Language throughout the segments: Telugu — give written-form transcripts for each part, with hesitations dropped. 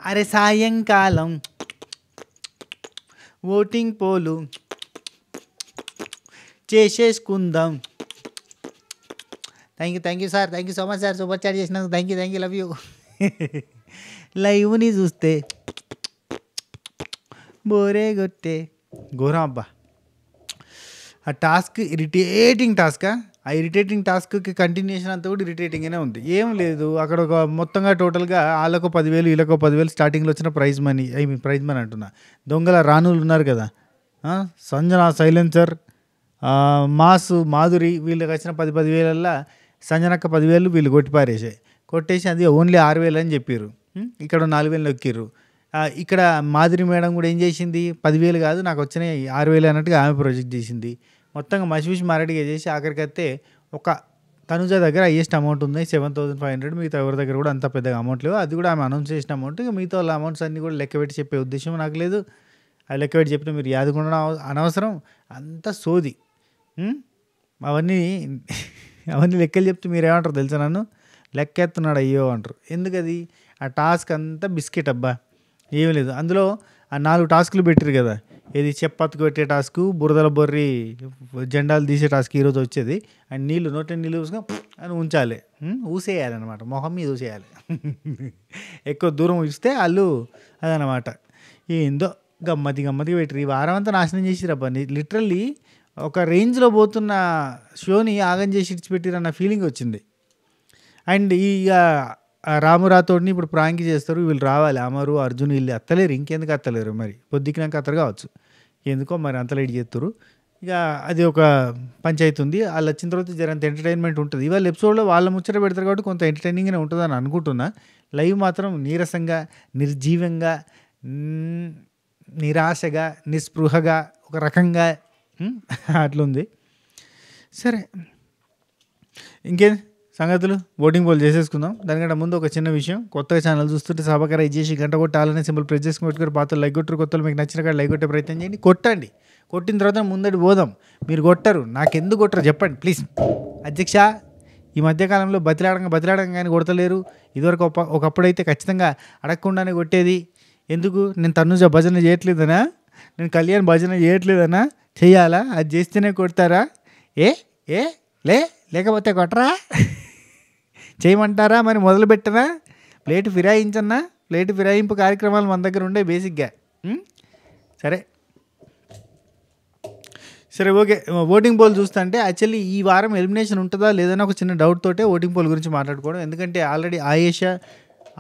అరే సాయంకాలం ఓటింగ్ పోలు చేసేసుకుందాం. Thank you sir, thank you so much sir, super chat చేసినందుకు థ్యాంక్ యూ, లవ్ యూ. లైవ్ని చూస్తే బోరే కొట్టే ఘోరం అబ్బా. ఆ టాస్క్ ఇరిటేటింగ్ టాస్కా, ఆ ఇరిటేటింగ్ టాస్క్కి కంటిన్యూషన్ అంతా కూడా ఇరిటేటింగ్గానే ఉంది. ఏం లేదు అక్కడ ఒక మొత్తంగా టోటల్గా వాళ్ళకు 10,000 వీళ్ళకు 10,000 స్టార్టింగ్లో వచ్చిన ప్రైజ్ మనీ అంటున్నా. దొంగల రాణులు ఉన్నారు కదా, సంజన సైలెన్సర్, మాధురి, వీళ్ళకి వచ్చిన 10,000 సంజనక్క 10,000 వీళ్ళు కొట్టేసి అది ఓన్లీ 6,000 అని చెప్పారు. ఇక్కడ 4,000 నొక్కిర్రు. ఇక్కడ మాధురి మేడం కూడా ఏం చేసింది, 10,000 కాదు నాకు వచ్చినాయి 6,000 అన్నట్టుగా ఆమె ప్రాజెక్ట్ చేసింది. మొత్తంగా మసివిసి మారడిగా చేసి ఆఖరికైతే ఒక తనుజ దగ్గర హైయెస్ట్ అమౌంట్ ఉంది 7,500. మిగతా ఎవరి దగ్గర కూడా అంత పెద్దగా అమౌంట్ లేవు. అది కూడా ఆమె అనౌన్స్ చేసిన అమౌంట్. ఇక మిగతా వాళ్ళ అమౌంట్స్ అన్నీ కూడా లెక్క పెట్టి చెప్పే ఉద్దేశం నాకు లేదు. అది లెక్క పెట్టి చెప్పిన మీరు యాదకుండా అనవసరం, అంత సోది. అవన్నీ లెక్కలు చెప్తే మీరు ఏమంటారు తెలుసా, నన్ను లెక్కెత్తున్నాడు అయ్యో అంటారు. ఎందుకది ఆ టాస్క్ అంతా బిస్కెట్ అబ్బా, ఏమీ లేదు అందులో. ఆ 4 టాస్కులు పెట్టారు కదా, ఏది చెప్పత్తుకు పెట్టే టాస్క్, బురదల బొర్రి జెండాలు తీసే టాస్క్ ఈరోజు వచ్చేది. అండ్ నోటి నీళ్ళు చూసుకొని అని ఉంచాలి, ఊసేయాలి అనమాట, మొహం మీద ఊసేయాలి. ఎక్కువ దూరం ఇస్తే వాళ్ళు అదనమాట. ఏందో గమ్మతిగా పెట్టారు. ఈ వారం అంతా నాశనం చేసిరబ్బా. లిటరల్లీ ఒక రేంజ్లో పోతున్న షోని ఆగం చేసి ఇడిచిపెట్టిరన్న ఫీలింగ్ వచ్చింది. అండ్ ఇక రాము రాథోడ్ని ఇప్పుడు ప్రాంక్ చేస్తారు, వీళ్ళు రావాలి, అమరు అర్జున్ వీళ్ళు అత్తలేరు. ఇంకెందుకు అత్తలేరు మరి, పొద్దుకినాక అత్తరు కావచ్చు, ఎందుకో మరి అంత లేట్ చేస్తారు. ఇక అది ఒక పంచాయతీ ఉంది. వాళ్ళు వచ్చిన తర్వాత జరంత ఎంటర్టైన్మెంట్ ఉంటుంది. ఇవాళ ఎపిసోడ్లో వాళ్ళ ముచ్చట పెడతారు కాబట్టి కొంత ఎంటర్టైనింగ్గానే ఉంటుందని అనుకుంటున్నా. లైవ్ మాత్రం నీరసంగా, నిర్జీవంగా, నిరాశగా, నిస్పృహగా, ఒక రకంగా అట్లుంది. సరే ఇంకేం సంగతులు, ఓటింగ్ పోల్ చేసేసుకుందాం. దానికంటే ముందు ఒక చిన్న విషయం, కొత్తగా ఛానల్ చూస్తుంటే సభకర చేసి గంట కొట్టాలనే సింపుల్ ప్రెస్ చేసుకుని పెట్టుకుని పాత్రలు లైక్ కొట్టరు. కొత్తలు మీకు నచ్చిన కాడ లైక్ కొట్టే ప్రయత్నం చేయండి, కొట్టండి. కొట్టిన తర్వాత ముందడి పోదాం. మీరు కొట్టరు, నాకెందుకు కొట్టరు చెప్పండి ప్లీజ్. అధ్యక్ష, ఈ మధ్యకాలంలో బతిలాడంగానే కొడతలేరు. ఇదివరకు ఒకప్పుడైతే ఖచ్చితంగా అడగకుండానే కొట్టేది. ఎందుకు, నేను తనుజ భజన చేయట్లేదనా, నేను కళ్యాణ్ భజన చేయట్లేదనా, చెయ్యాలా, అది చేస్తేనే కొడతారా, లేకపోతే కొట్టరా, చేయమంటారా, మరి మొదలు పెట్టనా, ప్లేటు ఫిరాయించన్నా. ప్లేటు ఫిరాయింపు కార్యక్రమాలు మన దగ్గర ఉండే బేసిక్గా. సరే ఓకే. ఓటింగ్ పోల్ చూస్తుంటే యాక్చువల్లీ ఈ వారం ఎలిమినేషన్ ఉంటుందా లేదని ఒక చిన్న డౌట్ తోటే ఓటింగ్ పోల్ గురించి మాట్లాడుకోవడం. ఎందుకంటే already Ayesha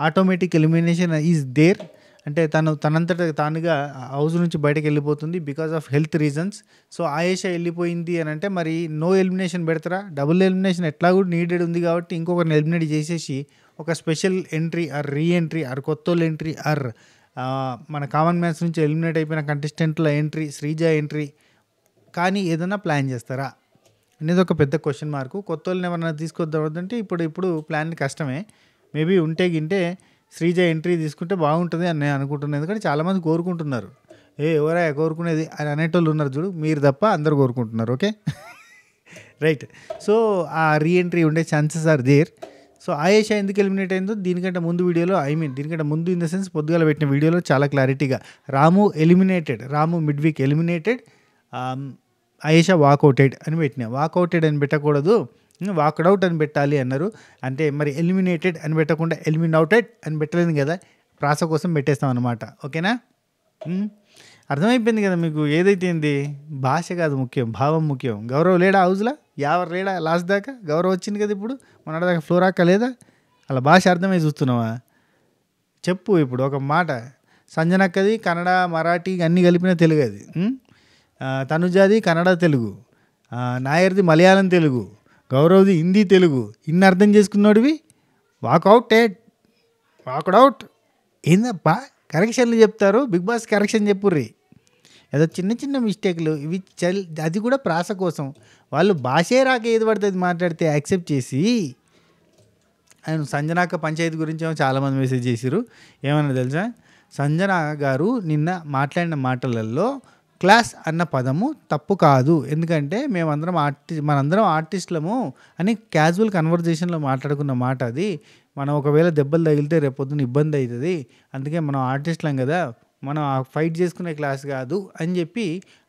automatic elimination is there. అంటే తనంతట తానుగా హౌస్ నుంచి బయటకు వెళ్ళిపోతుంది because of health reasons. So Ayesha వెళ్ళిపోయింది అని అంటే మరి నో ఎలిమినేషన్ పెడతారా, డబుల్ ఎలిమినేషన్ ఎట్లా కూడా నీడెడ్ ఉంది కాబట్టి ఇంకొకరిని ఎలిమినేట్ చేసేసి ఒక special entry or reentry or కొత్త ఎంట్రీ ఆర్ మన కామన్ మ్యాన్స్ నుంచి ఎలిమినేట్ అయిపోయిన కంటెస్టెంట్ల ఎంట్రీ, శ్రీజ ఎంట్రీ కానీ ఏదైనా ప్లాన్ చేస్తారా అనేది ఒక పెద్ద క్వశ్చన్ మార్కు. కొత్త వాళ్ళని ఎవరైనా తీసుకొద్దామంటే ఇప్పుడు ప్లాన్ కష్టమే. మేబీ ఉంటే గింటే శ్రీజ ఎంట్రీ తీసుకుంటే బాగుంటుంది అని నేను అనుకుంటున్నాను. ఎందుకంటే చాలామంది కోరుకుంటున్నారు. ఎవరా కోరుకునేది అని అనేటోళ్ళు ఉన్నారు చూడు, మీరు తప్ప అందరు కోరుకుంటున్నారు. Okay right. సో ఆ రీఎంట్రీ ఉండే chances are there. So Ayesha ఎందుకు ఎలిమినేట్ అయిందో దీనికంటే ముందు వీడియోలో, దీనికంటే ముందు ఇన్ ద సెన్స్ పొద్దుగాల పెట్టిన వీడియోలో చాలా క్లారిటీగా రాము మిడ్ వీక్ ఎలిమినేటెడ్, ఆయేషా వాకౌటెడ్ అని పెట్టినా. వాకౌటెడ్ అని పెట్టకూడదు, వాక్డౌట్ అని పెట్టాలి అన్నారు. అంటే మరి ఎలిమినేటెడ్ అని పెట్టకుండా ఎలిమినౌటెడ్ అని పెట్టలేదు కదా, ప్రాస కోసం పెట్టేస్తాం అనమాట. ఓకేనా, అర్థమైపోయింది కదా మీకు. ఏదైతే ఏంది, భాష కాదు ముఖ్యం, భావం ముఖ్యం. గౌరవ్ లేడా హౌస్లో, ఎవరు లేడా లాస్ట్ దాకా, గౌరవ్ వచ్చింది కదా ఇప్పుడు, మన దాకా ఫ్లోరాక్క లేదా, అలా భాష అర్థమై చూస్తున్నావా చెప్పు. ఇప్పుడు ఒక మాట, సంజనక్కది కన్నడ మరాఠీ అన్నీ కలిపిన తెలుగు అది, తనుజాది కన్నడ తెలుగు, నాయర్ది మలయాళం తెలుగు, గౌరవ్ది హిందీ తెలుగు. ఇన్ని అర్థం చేసుకున్నాడువి వాకౌట్ ఏందబ్బా, కరెక్షన్లు చెప్తారు. బిగ్ బాస్ కరెక్షన్ చెప్పుర్రి, ఏదో చిన్న మిస్టేక్లు ఇవి అది కూడా ప్రాస కోసం. వాళ్ళు భాషే రాక ఏది పడితే అది మాట్లాడితే యాక్సెప్ట్ చేసి. ఆయన సంజనాక పంచాయతీ గురించి ఏమో చాలామంది మెసేజ్ చేశారు. ఏమన్నా తెలుసా, సంజన గారు నిన్న మాట్లాడిన మాటలలో క్లాస్ అన్న పదము తప్పు కాదు. ఎందుకంటే మనందరం ఆర్టిస్టులము అని క్యాజువల్ కన్వర్జేషన్లో మాట్లాడుకున్న మాట అది. మనం ఒకవేళ దెబ్బలు తగిలితే రేపొద్దున ఇబ్బంది అవుతుంది, అందుకే మనం ఆర్టిస్టులం కదా, మనం ఫైట్ చేసుకునే క్లాస్ కాదు అని చెప్పి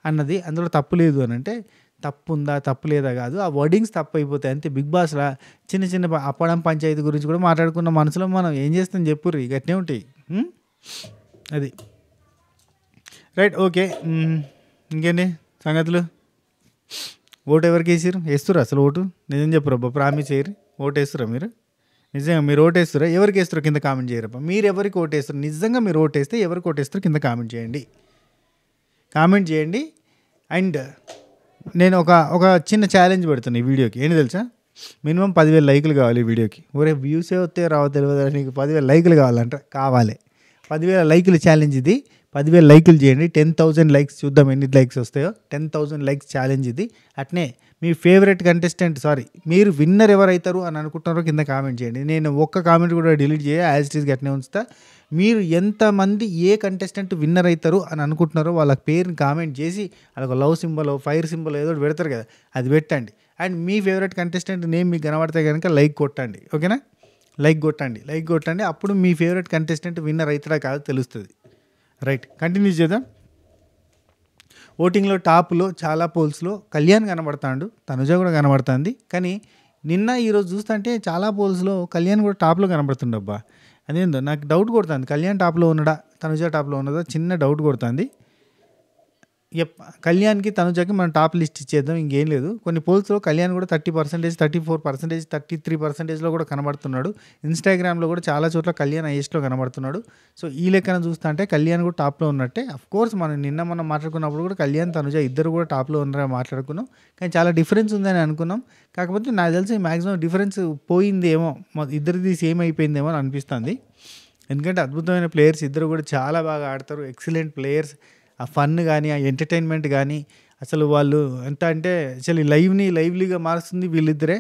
అన్నది. అందులో తప్పు లేదు అని అంటే తప్పు ఉందా తప్పు లేదా కాదు, ఆ వర్డింగ్స్ తప్పు అయిపోతాయి అంతే. బిగ్ బాస్లో చిన్న చిన్న అప్పడం పంచాయతీ గురించి కూడా మాట్లాడుకున్న మనసులో మనం ఏం చేస్తాం చెప్పుర్రి, గట్నే ఉంటాయి. అది రైట్. ఓకే, ఇంకేంటి సంగతులు? ఓటు ఎవరికి వేస్తురా అసలు? ఓటు నిజం చెప్పురబ్బా, ప్రామిస్ చేయరు. ఓటు వేస్తురా మీరు? నిజంగా మీరు ఓటు వేస్తురా? ఎవరికి వేస్తారో కింద కామెంట్ చేయరబ్బా. మీరు ఎవరికి ఓటు వేస్తారు? నిజంగా మీరు ఓటు వేస్తే ఎవరికి ఓటు వేస్తారో కింద కామెంట్ చేయండి. అండ్ నేను ఒక చిన్న ఛాలెంజ్ పెడుతున్నా ఈ వీడియోకి. ఏంటి తెలుసా? మినిమం 10,000 లైకులు కావాలి ఈ వీడియోకి. ఒరే వ్యూసే వస్తే రావో తెలియదు, నీకు 10,000 లైకులు కావాలంట. కావాలి 10,000 లైకులు ఛాలెంజ్ ఇది. 10,000 లైకులు చేయండి. 10,000 లైక్స్ చూద్దాం ఎన్ని లైక్స్ వస్తాయో. 10,000 లైక్స్ ఛాలెంజ్ ఇది. అట్నే మీ ఫేవరెట్ కంటెస్టెంట్, మీరు విన్నర్ ఎవరైతారు అని అనుకుంటున్నారో కింద కామెంట్ చేయండి. నేను ఒక్క కామెంట్ కూడా డిలీట్ చేయ, యాజ్ ఇట్ ఈస్గా అట్నే ఉంచుతా. మీరు ఎంతమంది ఏ కంటెస్టెంట్ విన్నర్ అవుతారు అని అనుకుంటున్నారో వాళ్ళ పేరుని కామెంట్ చేసి అదొక లవ్ సింబల్, ఫైర్ సింబల్ ఏదో పెడతారు కదా, అది పెట్టండి. And me favourite contestant name మీకు కనబడితే కనుక లైక్ కొట్టండి. ఓకేనా? లైక్ కొట్టండి. అప్పుడు మీ ఫేవరెట్ కంటెస్టెంట్ విన్నర్ అవుతాడా కాదో తెలుస్తుంది. రైట్, కంటిన్యూ చేద్దాం. ఓటింగ్లో టాప్లో చాలా పోల్స్లో కళ్యాణ్ కనబడతాడు, తనుజ కూడా కనబడుతుంది. కానీ నిన్న ఈరోజు చూస్తుంటే చాలా పోల్స్లో కళ్యాణ్ కూడా టాప్లో కనబడుతుండబ్బా. అదేందో నాకు డౌట్ కొడుతుంది, కళ్యాణ్ టాప్లో ఉన్నాడా తనుజ టాప్లో ఉన్నదా, చిన్న డౌట్ కొడుతుంది. కళ్యాణ్కి తనుజకి మనం టాప్ లిస్ట్ ఇచ్చేద్దాం, ఇంకేం లేదు. కొన్ని పోల్స్లో కళ్యాణ్ కూడా 30%, 34%, 33%లో కూడా కనబడుతున్నాడు. ఇన్స్టాగ్రామ్లో కూడా చాలా చోట్ల కళ్యాణ్ హైయెస్ట్లో కనబడుతున్నాడు. సో ఈ లెక్కన చూస్తా అంటే కళ్యాణ్ కూడా టాప్లో ఉన్నట్టే. అఫ్కోర్స్ మనం మాట్లాడుకున్నప్పుడు కూడా కళ్యాణ్ తనుజ ఇద్దరు కూడా టాప్లో ఉన్నారని మాట్లాడుకున్నాం. కానీ చాలా డిఫరెన్స్ ఉందని అనుకున్నాం. కాకపోతే నాకు తెలిసి మ్యాక్సిమం డిఫరెన్స్ పోయిందేమో, ఇద్దరిది సేమ్ అయిపోయిందేమో అని అనిపిస్తుంది. ఎందుకంటే అద్భుతమైన ప్లేయర్స్ ఇద్దరు కూడా చాలా బాగా ఆడతారు, ఎక్సలెంట్ ప్లేయర్స్. ఆ ఫన్ కానీ ఆ ఎంటర్టైన్మెంట్ కానీ అసలు వాళ్ళు ఎంత అంటే అసలు లైవ్లీగా మారుస్తుంది వీళ్ళిద్దరే.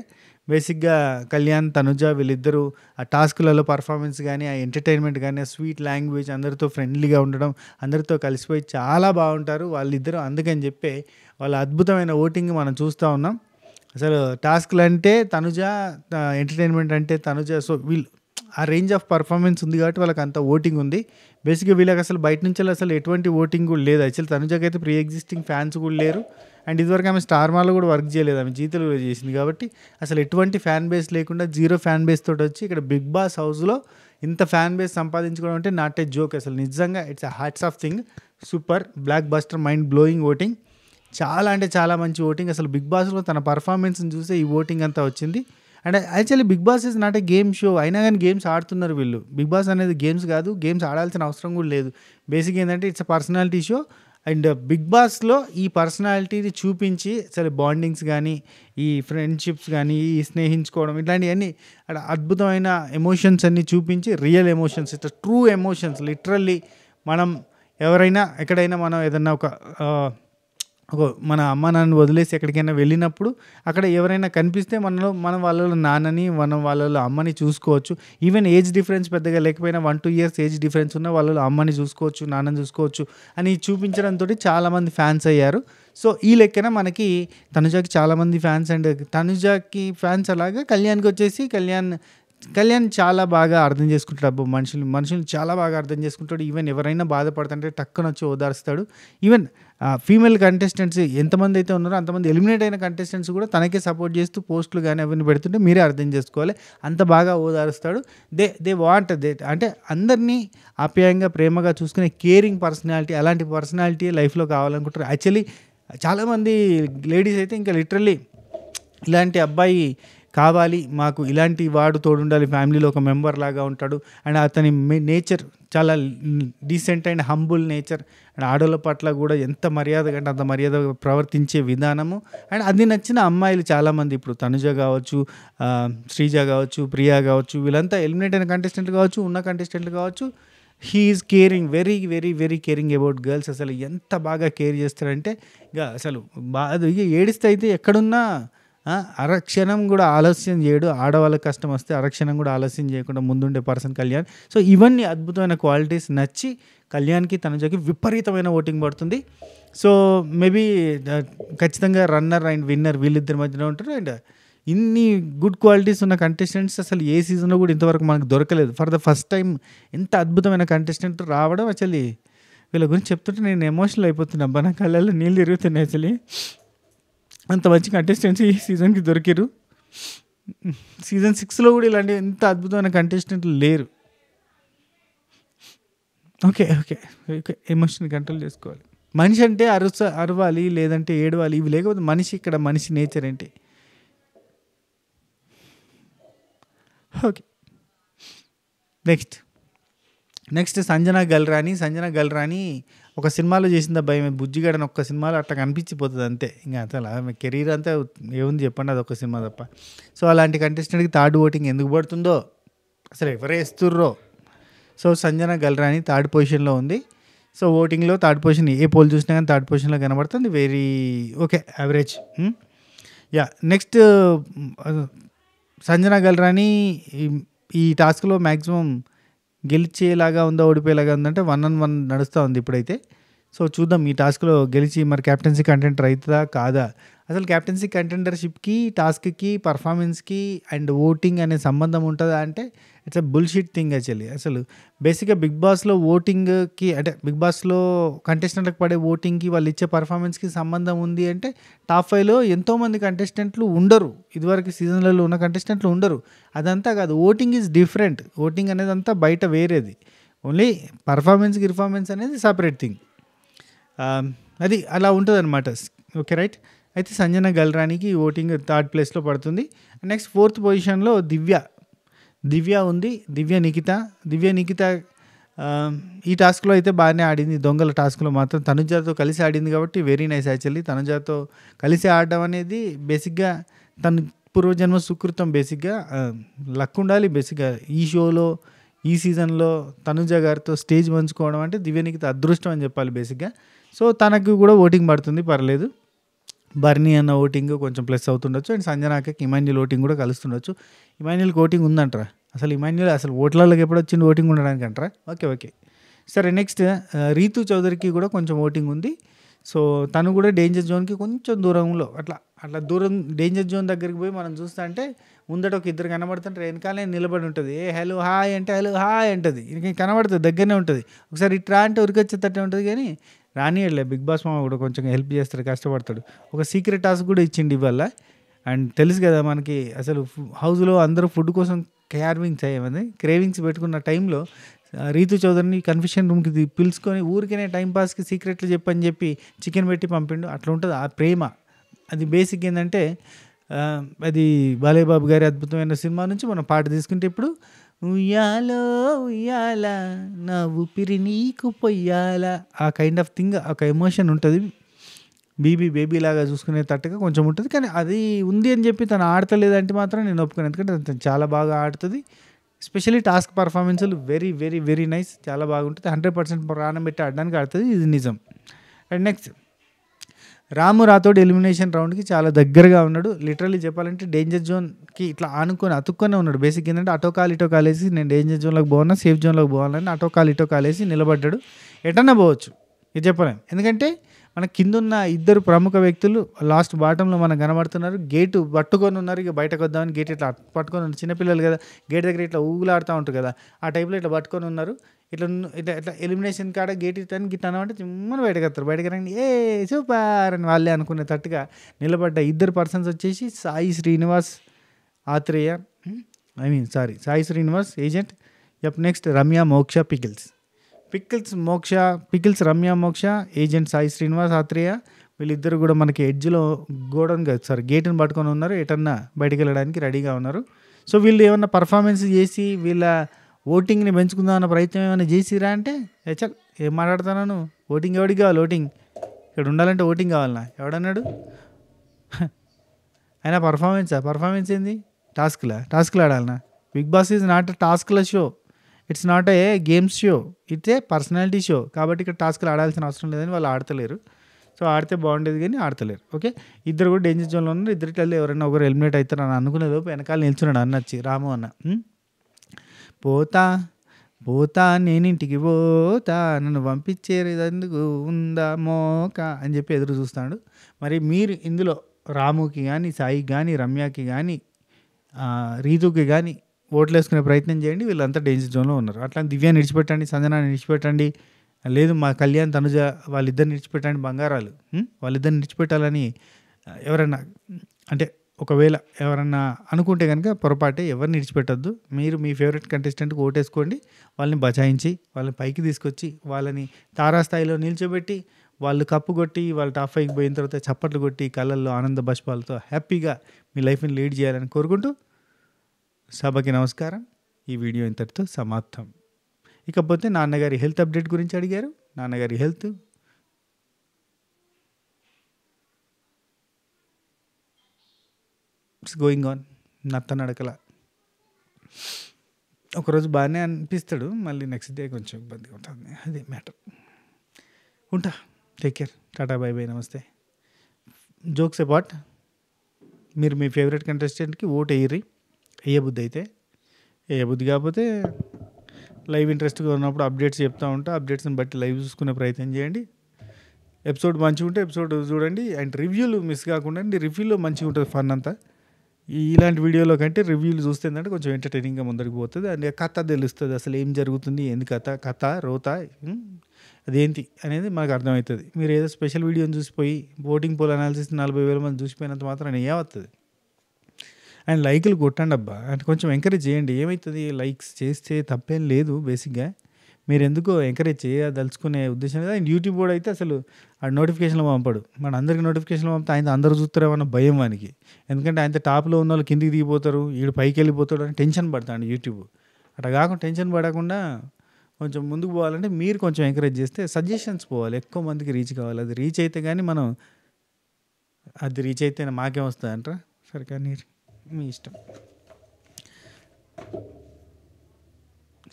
బేసిక్గా కళ్యాణ్ తనుజ వీళ్ళిద్దరూ ఆ టాస్క్లలో పర్ఫార్మెన్స్ కానీ ఆ ఎంటర్టైన్మెంట్ కానీ ఆ స్వీట్ లాంగ్వేజ్, అందరితో ఫ్రెండ్లీగా ఉండడం, అందరితో కలిసిపోయి చాలా బాగుంటారు వాళ్ళిద్దరూ. అందుకని చెప్పి వాళ్ళ అద్భుతమైన ఓటింగ్ మనం చూస్తూ ఉన్నాం. అసలు టాస్క్లు అంటే తనుజ, ఎంటర్టైన్మెంట్ అంటే తనుజ. సో వీళ్ళు ఆ రేంజ్ ఆఫ్ పర్ఫార్మెన్స్ ఉంది కాబట్టి వాళ్ళకి అంత ఓటింగ్ ఉంది. బేసిక్గా వీళ్ళకి అసలు బయట నుంచి అసలు ఎటువంటి ఓటింగ్ కూడా లేదు. యాక్చువల్లీ తనుజకి అయితే ప్రీ ఎగ్జిస్టింగ్ ఫ్యాన్స్ కూడా లేరు. అండ్ ఇదివరకు ఆమె స్టార్ మాలో కూడా వర్క్ చేయలేదు, ఆమె జీ తెలుగులో చేసింది కాబట్టి అసలు ఎటువంటి ఫ్యాన్ బేస్ లేకుండా 0 ఫ్యాన్ బేస్ తోటి వచ్చి ఇక్కడ బిగ్ బాస్ హౌస్లో ఇంత ఫ్యాన్ బేస్ సంపాదించుకోవడం అంటే నాట్ ఏ జోక్. అసలు నిజంగా it's a hearts of thing. Super, block buster, mind blowing voting. చాలా అంటే చాలా మంచి ఓటింగ్. అసలు బిగ్ బాస్లో తన పర్ఫార్మెన్స్ని చూసే ఈ ఓటింగ్ అంతా వచ్చింది. And actually Bigg Boss is not a game show. అయినా కానీ గేమ్స్ ఆడుతున్నారు వీళ్ళు. బిగ్ బాస్ అనేది గేమ్స్ కాదు, గేమ్స్ ఆడాల్సిన అవసరం కూడా లేదు. బేసిక్ ఏంటంటే it's a personality show. And Bigg బాస్లో ఈ పర్సనాలిటీని చూపించి అసలు బాండింగ్స్ కానీ, ఈ ఫ్రెండ్షిప్స్ కానీ, ఈ స్నేహించుకోవడం, ఇట్లాంటివన్నీ అద్భుతమైన ఎమోషన్స్ అన్నీ చూపించి, రియల్ ఎమోషన్స్, ఇట్లా ట్రూ ఎమోషన్స్. లిటరల్లీ మనం ఎవరైనా ఎక్కడైనా మనం ఏదన్నా మన అమ్మ నాన్నని వదిలేసి ఎక్కడికైనా వెళ్ళినప్పుడు అక్కడ ఎవరైనా కనిపిస్తే మనం వాళ్ళలో నాన్నని, మనం వాళ్ళలో అమ్మని చూసుకోవచ్చు. ఈవెన్ ఏజ్ డిఫరెన్స్ పెద్దగా లేకపోయినా 1-2 ఇయర్స్ ఏజ్ డిఫరెన్స్ ఉన్న వాళ్ళలో అమ్మని చూసుకోవచ్చు, నాన్నని చూసుకోవచ్చు అని చూపించడంతో చాలామంది ఫ్యాన్స్ అయ్యారు. సో ఈ లెక్కన మనకి తనుజకి చాలామంది ఫ్యాన్స్, అండ్ తనుజకి ఫ్యాన్స్ అలాగా కళ్యాణ్కి వచ్చేసి కళ్యాణ్ చాలా బాగా అర్థం చేసుకుంటాడు. మనుషులు చాలా బాగా అర్థం చేసుకుంటాడు. ఈవెన్ ఎవరైనా బాధపడుతుంటే టక్కున వచ్చి ఓదారుస్తాడు. ఈవెన్ ఫీమేల్ కంటెస్టెంట్స్ ఎంతమంది అయితే ఉన్నారో అంతమంది ఎలిమినేట్ అయిన కంటెస్టెంట్స్ కూడా తనకే సపోర్ట్ చేస్తూ పోస్టులు కానీ అవన్నీ పెడుతుంటే మీరే అర్థం చేసుకోవాలి. అంత బాగా ఓదారుస్తాడు. దే వాంట్ అంటే అందరినీ ఆప్యాయంగా ప్రేమగా చూసుకునే కేరింగ్ పర్సనాలిటీ. అలాంటి పర్సనాలిటీ లైఫ్లో కావాలనుకుంటారు. యాక్చువల్లీ చాలామంది లేడీస్ అయితే ఇంకా లిటరల్లీ ఇలాంటి అబ్బాయి కావాలి మాకు, ఇలాంటి వాడు తోడుండాలి, ఫ్యామిలీలో ఒక మెంబర్ లాగా ఉంటాడు, అండ్ అతని నేచర్ చాలా decent and humble nature, and ఆడోళ్ళ పట్ల కూడా ఎంత మర్యాద కంటే అంత మర్యాద ప్రవర్తించే విధానము. అండ్ అది నచ్చిన అమ్మాయిలు చాలామంది, ఇప్పుడు తనుజ కావచ్చు, శ్రీజ కావచ్చు, ప్రియా కావచ్చు, వీళ్ళంతా ఎలిమినేట్ అయిన కంటెస్టెంట్లు కావచ్చు, ఉన్న కంటెస్టెంట్లు కావచ్చు. He is caring, very very very caring about girls. అసలు ఎంత బాగా కేర్ చేస్తారంటే ఇక అసలు బాగా ఏడిస్తే అయితే ఎక్కడున్నా అరక్షణం కూడా ఆలస్యం చేయడు. ఆడవాళ్ళకి కష్టం వస్తే అరక్షణం కూడా ఆలస్యం చేయకుండా ముందుండే పర్సన్ కళ్యాణ్. సో ఇవన్నీ అద్భుతమైన క్వాలిటీస్ నచ్చి కళ్యాణ్కి తనుజకి విపరీతమైన ఓటింగ్ పడుతుంది. సో మేబీ ఖచ్చితంగా రన్నర్ అండ్ విన్నర్ వీళ్ళిద్దరి మధ్యన ఉంటారు. అండ్ ఇన్ని గుడ్ క్వాలిటీస్ ఉన్న కంటెస్టెంట్స్ అసలు ఏ సీజన్లో కూడా ఇంతవరకు మనకు దొరకలేదు. ఫర్ ద ఫస్ట్ టైం ఎంత అద్భుతమైన కంటెస్టెంట్ రావడం, అసలు వీళ్ళ గురించి చెప్తుంటే నేను ఎమోషనల్ అయిపోతున్నా. అబ్బా నా కళ్ళల్లో నీళ్ళు తిరుగుతున్నాయి. అసలు అంత మంచి కంటెస్టెంట్స్ ఈ సీజన్కి దొరికారు. సీజన్ 6లో కూడా ఇలాంటి ఎంత అద్భుతమైన కంటెస్టెంట్లు లేరు. Okay okay okay emotion control చేసుకోవాలి. మనిషి అంటే అరవాలి లేదంటే ఏడవాలి, ఇవి లేకపోతే మనిషి ఇక్కడ మనిషి నేచర్ ఏంటి? ఓకే నెక్స్ట్ సంజన గల్రాని ఒక సినిమాలో చేసింది అబ్బాయి, బుజ్జిగాడని ఒక్క సినిమాలో అట్లా కనిపించిపోతుంది అంతే. ఇంకా అసలు ఆమె కెరీర్ అంతా ఏముంది చెప్పండి, అది ఒక సినిమా తప్ప. సో అలాంటి కంటెస్టెంట్కి థర్డ్ ఓటింగ్ ఎందుకు పడుతుందో, అసలు ఎవరే ఇస్తుర్రో. సో సంజన గల్రాని థర్డ్ పొజిషన్లో ఉంది. సో ఓటింగ్లో థర్డ్ పొజిషన్ ఏ పోల్ చూసినా కానీ థర్డ్ పొజిషన్లో కనబడుతుంది. Very okay average. Yeah next Sanjana Galrani ఈ టాస్క్లో మ్యాక్సిమం గెలిచేలాగా ఉందా ఓడిపోయేలాగా ఉందంటే 1-on-1 నడుస్తూ ఉంది ఇప్పుడైతే. సో చూద్దాం ఈ టాస్క్లో గెలిచి మరి క్యాప్టెన్సీ కంటెండర్ అవుతుందా కాదా. అసలు క్యాప్టెన్సీ కంటెండర్షిప్కి, టాస్క్కి, పర్ఫార్మెన్స్కి అండ్ ఓటింగ్ అనే సంబంధం ఉంటుందా అంటే it's a bullshit thing actually. అసలు బేసిక్గా బిగ్ బాస్లో ఓటింగ్కి అంటే బిగ్ బాస్లో కంటెస్టెంట్లకు పడే ఓటింగ్కి వాళ్ళు ఇచ్చే పర్ఫార్మెన్స్కి సంబంధం ఉంది అంటే టాప్ 5లో ఎంతోమంది కంటెస్టెంట్లు ఉండరు, ఇదివరకు సీజన్లలో ఉన్న కంటెస్టెంట్లు ఉండరు. అదంతా కాదు, ఓటింగ్ ఈజ్ డిఫరెంట్. ఓటింగ్ అనేది అంతా బయట వేరేది, ఓన్లీ పర్ఫార్మెన్స్ అనేది సపరేట్ థింగ్. అది అలా ఉంటుంది అనమాట. Okay right. అయితే సంజన గల్రానికి ఓటింగ్ థర్డ్ ప్లేస్లో పడుతుంది. నెక్స్ట్ ఫోర్త్ పొజిషన్లో దివ్య ఉంది. దివ్య నిఖిత ఈ టాస్క్లో అయితే బాగానే ఆడింది. దొంగల టాస్క్లో మాత్రం తనుజాతో కలిసి ఆడింది కాబట్టి వెరీ నైస్ యాక్చువల్లీ. తనుజాతో కలిసి ఆడడం అనేది బేసిక్గా తను పూర్వజన్మ సుకృతం. బేసిక్గా లక్ ఉండాలి. బేసిక్గా ఈ షోలో ఈ సీజన్లో తనుజ గారితో స్టేజ్ పంచుకోవడం అంటే దివ్య నిఖిత అదృష్టం అని చెప్పాలి బేసిక్గా. సో తనకు కూడా ఓటింగ్ పడుతుంది, పర్లేదు. బర్నీ అన్న ఓటింగ్ కొంచెం ప్లస్ అవుతుండొచ్చు. అండ్ సంజనాకి ఇమాన్యుల్ ఓటింగ్ కూడా కలుస్తుండొచ్చు. ఇమాన్యుల్కి ఓటింగ్ ఉందంటారా? అసలు ఇమాన్యుల్ అసలు ఓట్లలోకి ఎప్పుడు వచ్చింది ఓటింగ్ ఉండడానికి అంటారా? ఓకే సరే. నెక్స్ట్ రీతు చౌదరికి కూడా కొంచెం ఓటింగ్ ఉంది. సో తను కూడా డేంజర్ జోన్కి కొంచెం దూరంలో అట్లా దూరం డేంజర్ జోన్ దగ్గరికి పోయి మనం చూస్తా అంటే ముందట ఒక ఇద్దరు కనబడుతుంటారు, వెనకాలే నిలబడి ఉంటుంది. హలో హాయ్ అంటే హలో హాయ్ అంటుంది, ఇంక కనబడుతుంది, దగ్గరనే ఉంటుంది. ఒకసారి ఇట్లా అంటే ఉరికొచ్చేటట్టే ఉంటుంది కానీ రానియట్లే. బిగ్ బాస్ మామ కూడా కొంచెం హెల్ప్ చేస్తాడు, కష్టపడతాడు. ఒక సీక్రెట్ టాస్క్ కూడా ఇచ్చిండు ఇవాళ. అండ్ తెలుసు కదా మనకి అసలు హౌస్లో అందరూ ఫుడ్ కోసం క్రేవింగ్స్ పెట్టుకున్న టైంలో రీతు చౌదరిని కన్ఫ్యూషన్ రూమ్కి పిలుచుకొని ఊరికనే టైంపాస్కి సీక్రెట్లు చెప్పి చికెన్ పెట్టి పంపిండు. అట్లా ఉంటుంది ఆ ప్రేమ. అది బేసిక్ ఏంటంటే అది బాలయ్యబాబు గారి అద్భుతమైన సినిమా నుంచి మనం పాట తీసుకుంటే ఇప్పుడు ఉయ్యాలో ఉయ్యాల నా ఊపిరి నీకు పొయ్యాల, ఆ కైండ్ ఆఫ్ థింగ్, ఒక ఎమోషన్ ఉంటుంది. బేబీ లాగా చూసుకునే తట్టుగా కొంచెం ఉంటుంది. కానీ అది ఉంది అని చెప్పి తను ఆడతలేదంటే మాత్రం నేను ఒప్పుకున్నాను. ఎందుకంటే తను చాలా బాగా ఆడుతుంది. ఎస్పెషల్లీ టాస్క్ పర్ఫార్మెన్స్లు వెరీ వెరీ వెరీ నైస్, చాలా బాగుంటుంది. 100% ప్రాణం పెట్టి ఆడడానికి ఆడుతుంది, ఇది నిజం. And next Ramu Rathod elimination రౌండ్కి చాలా దగ్గరగా ఉన్నాడు. లిటరల్లీ చెప్పాలంటే డేంజర్ జోన్కి ఇట్లా అతుక్కొని ఉన్నాడు. బేసిక్ ఏంటంటే అటో కాలేసి నేను డేంజర్ జోన్లోకి పోవాలన్నా సేఫ్ జోన్లోకి పోవాలని అటో కాలేసి నిలబడ్డాడు. ఎటన్నా పోవచ్చు, ఇది చెప్పలేం. ఎందుకంటే మన కిందున్న ఇద్దరు ప్రముఖ వ్యక్తులు లాస్ట్ బాటంలో మనకు కనబడుతున్నారు. గేటు పట్టుకొని ఉన్నారు. ఇక బయటకు వద్దామని గేట్ ఇట్లా పట్టుకొని ఉన్నారు. చిన్నపిల్లలు కదా, గేట్ దగ్గర ఇట్లా ఊగులాడుతూ ఉంటారు కదా, ఆ టైప్లో ఇట్లా పట్టుకొని ఉన్నారు. ఇట్లా ఎలిమినేషన్ కాడ గేట్ ఇట్టానికి గిట్ట అనమాట చిమ్మని బయటకు వస్తారు. బయటకు రండి ఏ సూపర్ అని వాళ్ళే అనుకునే తట్టుగా నిలబడ్డ ఇద్దరు పర్సన్స్ వచ్చేసి సాయి శ్రీనివాస్ ఏజెంట్. నెక్స్ట్ రమ్య మోక్ష రమ్య మోక్ష ఏజెంట్ సాయి శ్రీనివాస్ ఆత్రేయ. వీళ్ళిద్దరు కూడా మనకి ఎడ్జ్లో గేట్ని పట్టుకొని ఉన్నారు. ఎటన్నా బయటికి వెళ్ళడానికి రెడీగా ఉన్నారు. సో వీళ్ళు ఏమన్నా పర్ఫార్మెన్స్ చేసి వీళ్ళ ఓటింగ్ని పెంచుకుందాం అన్న ప్రయత్నం ఏమైనా చేసిరా అంటే చల్ ఏం మాట్లాడుతున్నాను, ఓటింగ్ ఎవడికి కావాలి? ఓటింగ్ ఇక్కడ ఉండాలంటే ఓటింగ్ కావాలన్నా ఎవడన్నాడు? అయినా పర్ఫార్మెన్స్ ఏంది? టాస్క్లు ఆడాలన్నా? Bigg Boss is not a టాస్క్ల show, it's not a games show, it's a personality show. కాబట్టి ఇక్కడ టాస్క్లు ఆడాల్సిన అవసరం లేదని వాళ్ళు ఆడతలేరు. సో ఆడితే బాగుండేది కానీ ఆడతలేరు. ఓకే, ఇద్దరు కూడా డేంజర్ జోన్లో ఉన్నారు. ఇద్దరిలో ఎవరైనా ఒకరు ఎలిమినేట్ అవుతారు అని అనుకునే లోపు వెనకాల నిల్చున్నాడు అన్న వచ్చి, రాము అన్న. పోతా పోతా నేనింటికి పోతా, నన్ను పంపించేందుకు ఉందా మోక అని చెప్పి ఎదురు చూస్తాడు. మరి మీరు ఇందులో రాముకి కానీ, సాయికి కానీ, రమ్యకి కానీ, రీతుకి కానీ ఓట్లు వేసుకునే ప్రయత్నం చేయండి. వీళ్ళంతా డేంజర్ జోన్లో ఉన్నారు. అట్లా దివ్యాన్ని విడిచిపెట్టండి, సంజనాన్ని విడిచిపెట్టండి, లేదు మా కళ్యాణ్ తనుజ వాళ్ళిద్దరిని విడిచిపెట్టండి, బంగారాలు వాళ్ళిద్దరిని విడిచిపెట్టాలని ఎవరన్నా అంటే ఒకవేళ ఎవరన్నా అనుకుంటే కనుక పొరపాటే, ఎవరిని విడిచిపెట్టద్దు. మీరు మీ ఫేవరెట్ కంటెస్టెంట్కి ఓటేసుకోండి, వాళ్ళని బచాయించి వాళ్ళని పైకి తీసుకొచ్చి వాళ్ళని తారాస్థాయిలో నిల్చోబెట్టి వాళ్ళు కప్పు కొట్టి వాళ్ళు టాప్ 5కి పోయిన తర్వాత చప్పట్లు కొట్టి కళ్ళల్లో ఆనంద బాష్పాలతో హ్యాపీగా మీ లైఫ్ని లీడ్ చేయాలని కోరుకుంటూ సభకి నమస్కారం. ఈ వీడియో ఇంతటితో సమాప్తం. ఇకపోతే నాన్నగారి హెల్త్ అప్డేట్ గురించి అడిగారు. నాన్నగారి హెల్త్ ఇట్స్ గోయింగ్ ఆన్, నడకల. ఒకరోజు బాగానే అనిపిస్తాడు, మళ్ళీ నెక్స్ట్ డే కొంచెం ఇబ్బందిగా ఉంటుంది. అదే మ్యాటర్. ఉంటా, take care, Tata, by by, నమస్తే. జోక్స్ అబౌట్, మీరు మీ ఫేవరెట్ కంటెస్టెంట్కి ఓటు వేయర్రి, వేయబుద్ధి అయితే. వేయబుద్ధి కాకపోతే లైవ్ ఇంట్రెస్ట్గా ఉన్నప్పుడు అప్డేట్స్ చెప్తూ ఉంటా, అప్డేట్స్ని బట్టి లైవ్ చూసుకునే ప్రయత్నం చేయండి. ఎపిసోడ్ మంచిగా ఉంటే ఎపిసోడ్ చూడండి, అండ్ రివ్యూలు మిస్ కాకుండా. రివ్యూలో మంచిగా ఉంటుంది ఫన్ అంతా. ఇలాంటి వీడియోలో కంటే రివ్యూలు చూస్తే ఏంటంటే కొంచెం ఎంటర్టైనింగ్గా ముందరికి పోతుంది. అండ్ కథ తెలుస్తుంది, అసలు ఏం జరుగుతుంది, ఏంది కథ రోత అదేంటి అనేది మనకు అర్థమవుతుంది. మీరు ఏదో స్పెషల్ వీడియోని చూసిపోయి ఓటింగ్ పోల్ అనాలిసిస్ 40,000 మంది చూసిపోయినంత మాత్రం ఏమవుతుంది. అండ్ లైకులు కొట్టండి అబ్బా, అంటే కొంచెం ఎంకరేజ్ చేయండి. ఏమవుతుంది, లైక్స్ చేస్తే తప్పేం లేదు. బేసిక్గా మీరు ఎందుకో ఎంకరేజ్ చేయదలుచుకునే ఉద్దేశం లేదు. అండ్ యూట్యూబ్ కూడా అయితే అసలు ఆ నోటిఫికేషన్లు పంపడు. మన అందరికి నోటిఫికేషన్లు పంపితే ఆయన అందరూ చూస్తారేమన్న భయం వానికి. ఎందుకంటే ఆయన టాప్లో ఉన్న వాళ్ళు కిందికి దిగిపోతారు, వీడు పైకి వెళ్ళిపోతాడు అని టెన్షన్ పడతాడు యూట్యూబ్. అట్లా కాకుండా టెన్షన్ పడకుండా కొంచెం ముందుకు పోవాలంటే మీరు కొంచెం ఎంకరేజ్ చేస్తే సజెషన్స్ పోవాలి, ఎక్కువ మందికి రీచ్ కావాలి. అది రీచ్ అయితే కానీ మనం, అది రీచ్ అయితే మాకేం వస్తుంది అంటారా? సరే, కానీ మీ ఇష్టం.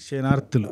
శనార్థులు.